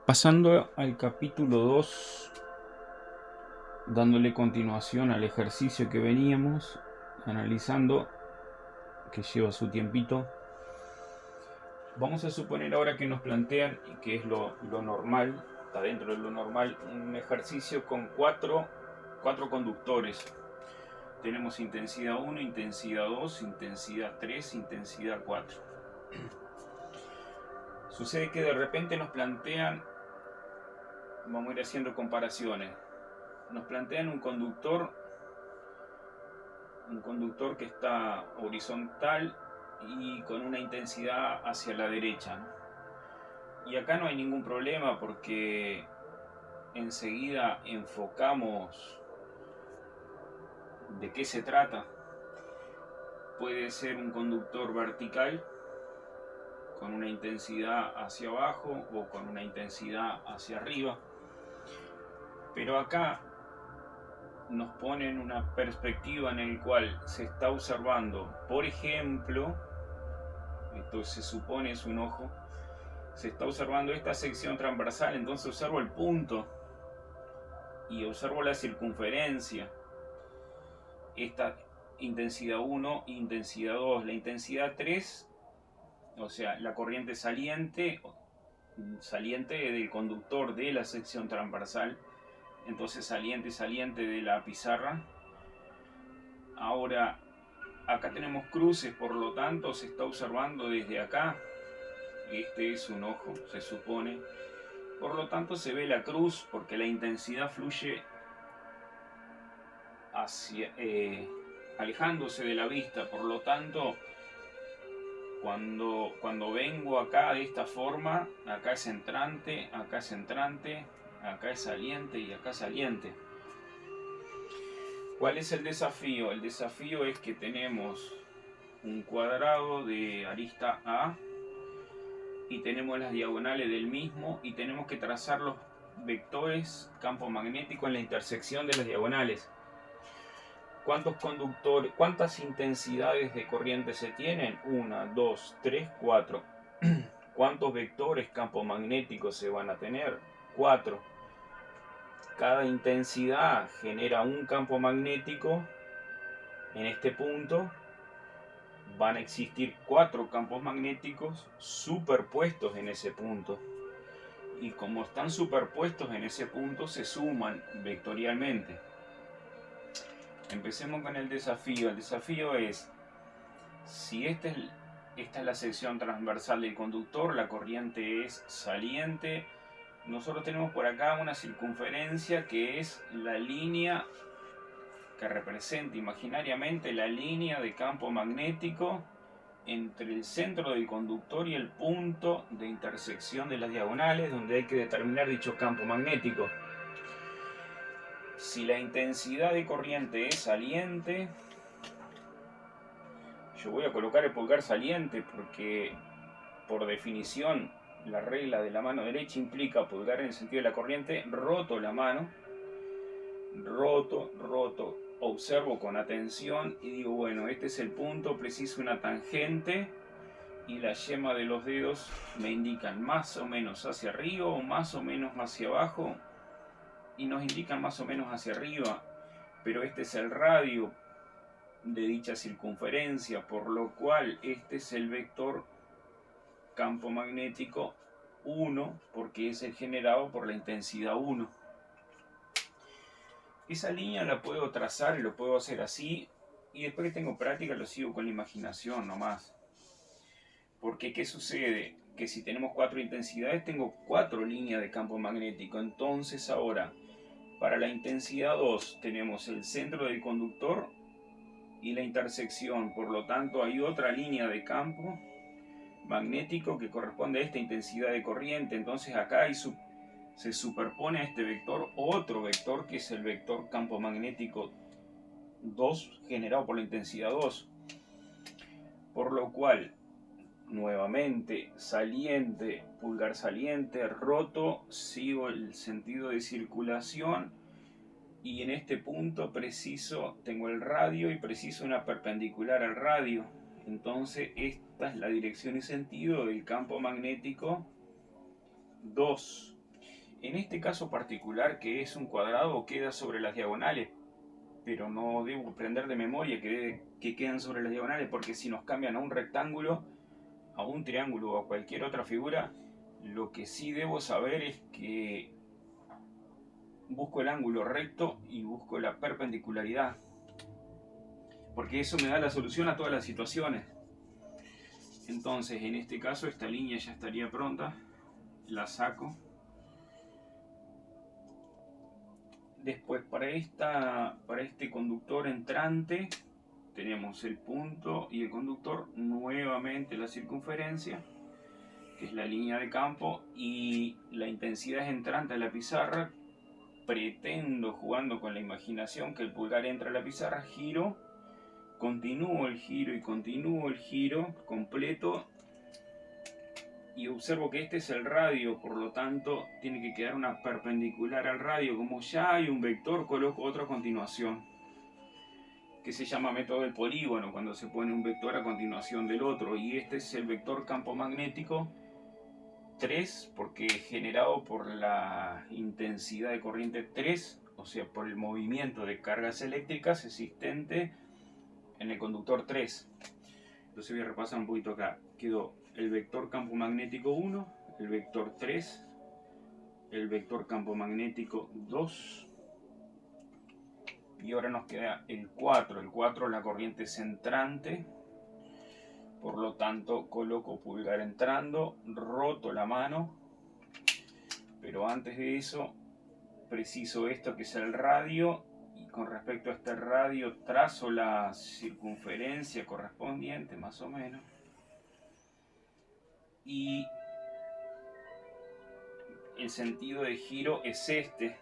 Pasando al capítulo 2, dándole continuación al ejercicio que veníamos analizando, que lleva su tiempito, vamos a suponer ahora que nos plantean, y que es lo normal, está dentro de lo normal, un ejercicio con cuatro conductores. Tenemos intensidad 1, intensidad 2, intensidad 3, intensidad 4. Sucede que de repente nos plantean, vamos a ir haciendo comparaciones, nos plantean un conductor que está horizontal y con una intensidad hacia la derecha, ¿no? Y acá no hay ningún problema porque enseguida enfocamos de qué se trata. Puede ser un conductor vertical con una intensidad hacia abajo o con una intensidad hacia arriba, pero acá nos ponen una perspectiva en la cual se está observando, por ejemplo, esto se supone es un ojo, se está observando esta sección transversal, entonces observo el punto y observo la circunferencia, esta intensidad 1, intensidad 2, la intensidad 3, o sea, la corriente saliente del conductor de la sección transversal, entonces saliente de la pizarra. Ahora, acá tenemos cruces, por lo tanto se está observando desde acá, este es un ojo, se supone, por lo tanto se ve la cruz porque la intensidad fluye hacia, alejándose de la vista, por lo tanto cuando vengo acá de esta forma, acá es entrante, acá es entrante, acá es saliente y acá saliente. ¿Cuál es el desafío? El desafío es que tenemos un cuadrado de arista A y tenemos las diagonales del mismo y tenemos que trazar los vectores campo magnético en la intersección de las diagonales. ¿Cuántos conductores, cuántas intensidades de corriente se tienen? 1, 2, 3, 4. ¿Cuántos vectores campo magnético se van a tener? 4. Cada intensidad genera un campo magnético. En este punto van a existir 4 campos magnéticos superpuestos en ese punto. Y como están superpuestos en ese punto, se suman vectorialmente. Empecemos con el desafío. El desafío es, si esta es la sección transversal del conductor, la corriente es saliente, nosotros tenemos por acá una circunferencia que es la línea que representa imaginariamente la línea de campo magnético entre el centro del conductor y el punto de intersección de las diagonales donde hay que determinar dicho campo magnético. Si la intensidad de corriente es saliente, yo voy a colocar el pulgar saliente porque por definición la regla de la mano derecha implica pulgar en el sentido de la corriente, roto la mano, roto, observo con atención y digo, bueno, este es el punto, preciso una tangente y la yema de los dedos me indican más o menos hacia arriba o más o menos hacia abajo y nos indican más o menos hacia arriba, pero este es el radio de dicha circunferencia, por lo cual este es el vector campo magnético 1 porque es el generado por la intensidad 1. Esa línea la puedo trazar y lo puedo hacer así y después que tengo práctica lo sigo con la imaginación nomás. Porque ¿qué sucede? Que si tenemos 4 intensidades tengo 4 líneas de campo magnético. Entonces ahora para la intensidad 2 tenemos el centro del conductor y la intersección. Por lo tanto hay otra línea de campo magnético que corresponde a esta intensidad de corriente. Entonces acá se superpone a este vector otro vector que es el vector campo magnético 2 generado por la intensidad 2. Por lo cual, nuevamente, saliente, pulgar saliente, roto, sigo el sentido de circulación y en este punto preciso, tengo el radio y preciso una perpendicular al radio. Entonces esta es la dirección y sentido del campo magnético 2. En este caso particular, que es un cuadrado, queda sobre las diagonales, pero no debo aprender de memoria que quedan sobre las diagonales, porque si nos cambian a un rectángulo, a un triángulo o a cualquier otra figura, lo que sí debo saber es que busco el ángulo recto y busco la perpendicularidad, porque eso me da la solución a todas las situaciones. Entonces, en este caso, esta línea ya estaría pronta, la saco. Después, para este conductor entrante, tenemos el punto y el conductor, nuevamente la circunferencia, que es la línea de campo, y la intensidad entrante a la pizarra. Pretendo, jugando con la imaginación, que el pulgar entra a la pizarra, giro, continúo el giro y continúo el giro completo, y observo que este es el radio, por lo tanto tiene que quedar una perpendicular al radio. Como ya hay un vector, coloco otro a continuación, que se llama método del polígono, cuando se pone un vector a continuación del otro, y este es el vector campo magnético 3, porque es generado por la intensidad de corriente 3, o sea, por el movimiento de cargas eléctricas existente en el conductor 3. Entonces voy a repasar un poquito acá. Quedó el vector campo magnético 1, el vector 3, el vector campo magnético 2, y ahora nos queda el 4. El 4 la corriente es entrante, por lo tanto coloco pulgar entrando, roto la mano, pero antes de eso preciso esto, que es el radio, y con respecto a este radio trazo la circunferencia correspondiente, más o menos, y el sentido de giro es este,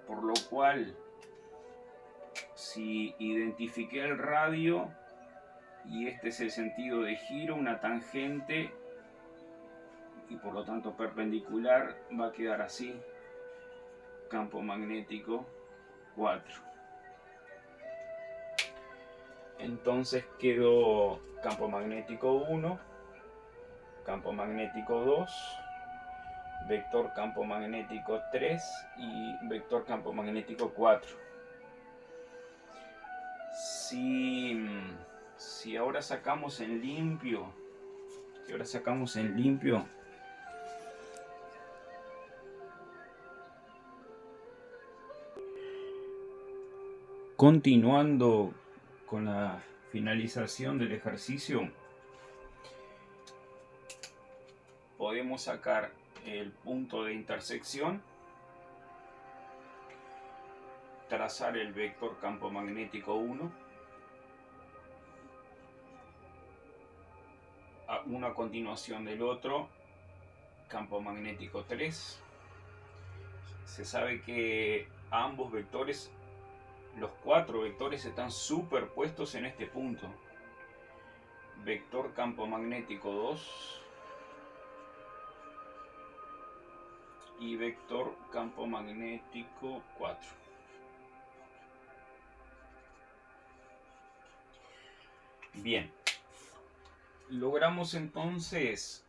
por lo cual si identifiqué el radio y este es el sentido de giro, una tangente y por lo tanto perpendicular, va a quedar así: campo magnético 4. Entonces quedó campo magnético 1, campo magnético 2, vector campo magnético 3 y vector campo magnético 4. Si ahora sacamos en limpio, continuando con la finalización del ejercicio, podemos sacar el punto de intersección, trazar el vector campo magnético 1, uno a continuación del otro, campo magnético 3. Se sabe que ambos vectores, los 4 vectores, están superpuestos en este punto. Vector campo magnético 2 y vector campo magnético 4. Bien, logramos entonces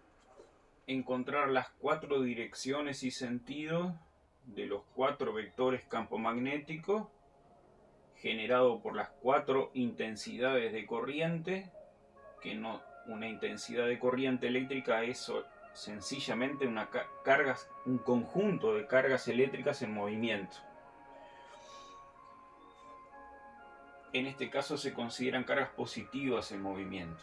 encontrar las 4 direcciones y sentidos de los 4 vectores campo magnético generado por las 4 intensidades de corriente, que no, una intensidad de corriente eléctrica es sencillamente un conjunto de cargas eléctricas en movimiento. En este caso se consideran cargas positivas en movimiento,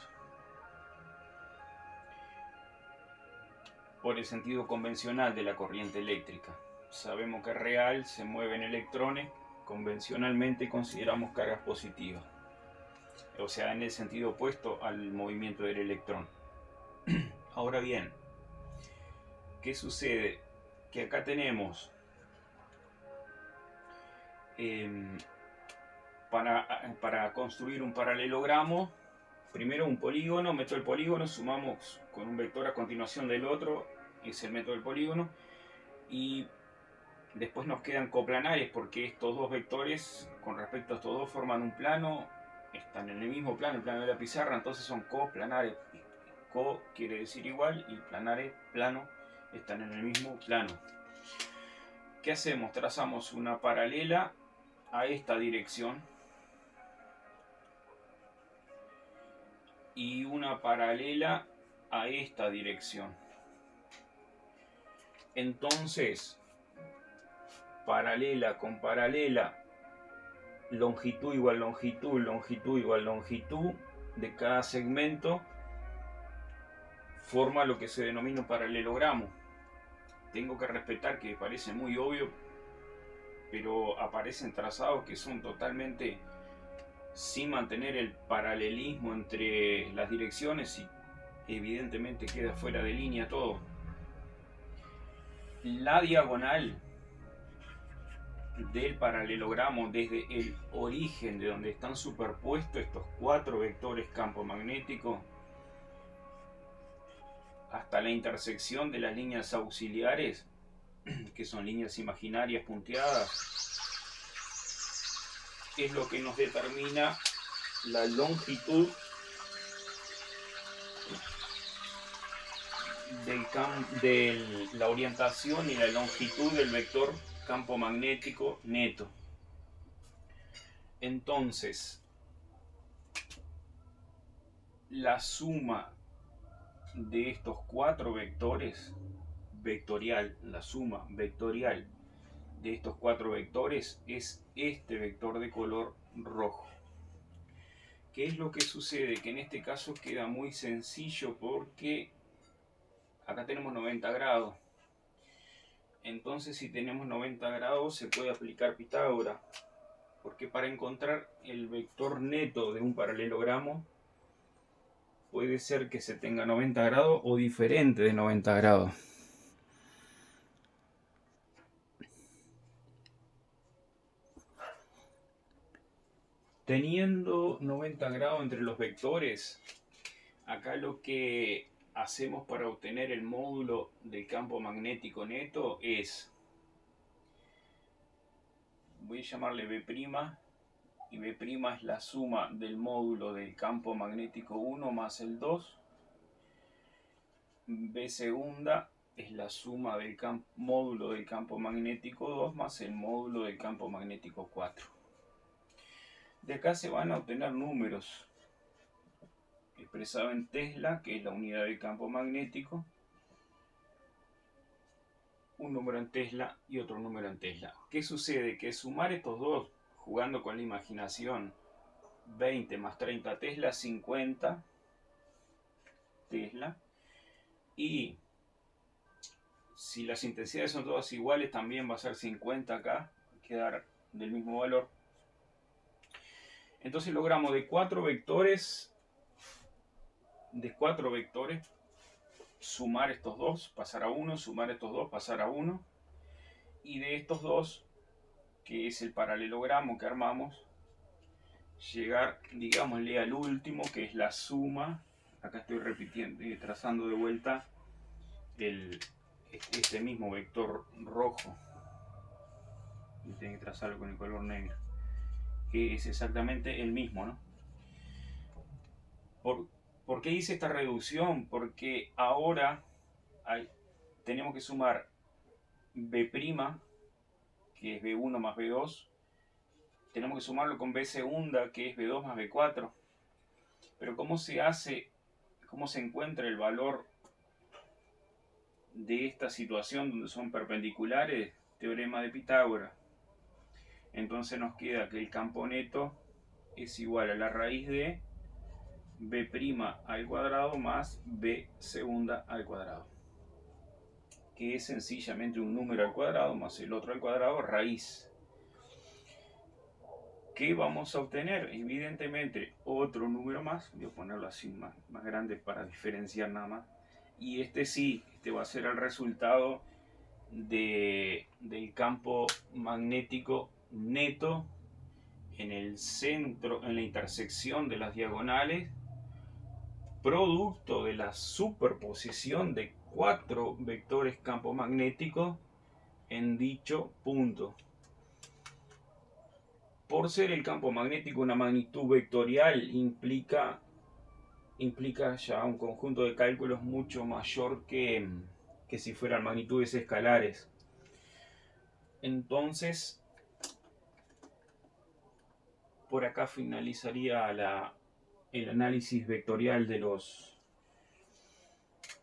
por el sentido convencional de la corriente eléctrica. Sabemos que real se mueven electrones, convencionalmente consideramos cargas positivas, o sea, en el sentido opuesto al movimiento del electrón. Ahora bien, ¿qué sucede? Que acá tenemos para construir un paralelogramo, primero un polígono, meto el polígono, sumamos con un vector a continuación del otro, es el método del polígono, y después nos quedan coplanares, porque estos dos vectores con respecto a estos dos forman un plano, están en el mismo plano, el plano de la pizarra, entonces son coplanares. Co quiere decir igual y planares, plano, están en el mismo plano. ¿qué hacemos? Trazamos una paralela a esta dirección y una paralela a esta dirección. Entonces, paralela con paralela, longitud igual longitud, longitud igual longitud de cada segmento, forma lo que se denomina un paralelogramo. Tengo que respetar que parece muy obvio, pero aparecen trazados que son totalmente sin mantener el paralelismo entre las direcciones y evidentemente queda fuera de línea todo. La diagonal del paralelogramo desde el origen de donde están superpuestos estos 4 vectores campo magnético hasta la intersección de las líneas auxiliares, que son líneas imaginarias punteadas, es lo que nos determina la longitud de la orientación y la longitud del vector campo magnético neto. Entonces, la suma de estos 4 vectores vectorial, la suma vectorial de estos 4 vectores es este vector de color rojo. ¿Qué es lo que sucede? Que en este caso queda muy sencillo porque acá tenemos 90 grados. Entonces, si tenemos 90 grados se puede aplicar Pitágoras, porque para encontrar el vector neto de un paralelogramo puede ser que se tenga 90 grados o diferente de 90 grados. Teniendo 90 grados entre los vectores, acá lo que hacemos para obtener el módulo del campo magnético neto es, voy a llamarle B', y B' es la suma del módulo del campo magnético 1 más el 2. B segunda es la suma del módulo del campo magnético 2 más el módulo del campo magnético 4. De acá se van a obtener números expresados en Tesla, que es la unidad del campo magnético, un número en Tesla y otro número en Tesla. ¿Qué sucede? Que sumar estos dos, jugando con la imaginación, 20 más 30 Tesla, 50 Tesla, y si las intensidades son todas iguales, también va a ser 50 acá, quedar del mismo valor. Entonces logramos de 4 vectores, sumar estos dos, pasar a 1, sumar estos dos, pasar a 1, y de estos dos, que es el paralelogramo que armamos, llegar, digámosle, al último, que es la suma. Acá estoy repitiendo y trazando de vuelta este mismo vector rojo, y tengo que trazarlo con el color negro, que es exactamente el mismo, ¿no? ¿Por qué hice esta reducción? Porque ahora tenemos que sumar B', que es B1 más B2. Tenemos que sumarlo con B segunda, que es B2 más B4. Pero ¿cómo se hace, cómo se encuentra el valor de esta situación donde son perpendiculares? Teorema de Pitágoras. Entonces nos queda que el campo neto es igual a la raíz de B' al cuadrado más B segunda al cuadrado, que es sencillamente un número al cuadrado más el otro al cuadrado, raíz. ¿Qué vamos a obtener? Evidentemente otro número más, voy a ponerlo así más grande para diferenciar nada más, y este va a ser el resultado del campo magnético neto en el centro, en la intersección de las diagonales, producto de la superposición de 4 vectores campo magnético en dicho punto. Por ser el campo magnético una magnitud vectorial, implica ya un conjunto de cálculos mucho mayor que si fueran magnitudes escalares. Entonces, por acá finalizaría el análisis vectorial de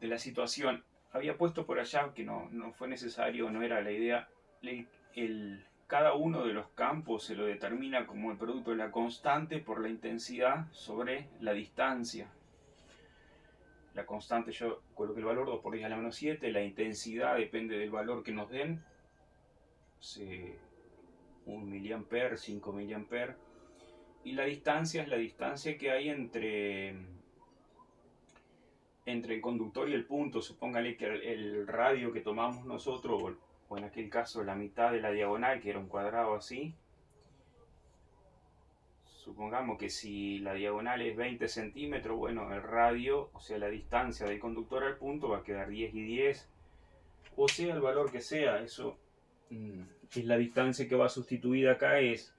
la situación. Había puesto por allá que no fue necesario, no era la idea. Cada uno de los campos se lo determina como el producto de la constante por la intensidad sobre la distancia. La constante yo coloqué el valor 2 por 10 a la menos 7. La intensidad depende del valor que nos den. 1 miliamper, 5 miliamper. Y la distancia es la distancia que hay entre el conductor y el punto. Supóngale que el radio que tomamos nosotros, o en aquel caso la mitad de la diagonal, que era un cuadrado así, supongamos que si la diagonal es 20 centímetros, bueno, el radio, o sea, la distancia del conductor al punto va a quedar 10 y 10, o sea, el valor que sea. Eso es la distancia que va sustituida acá, es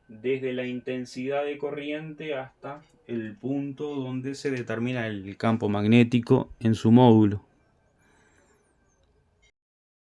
desde la intensidad de corriente hasta el punto donde se determina el campo magnético en su módulo.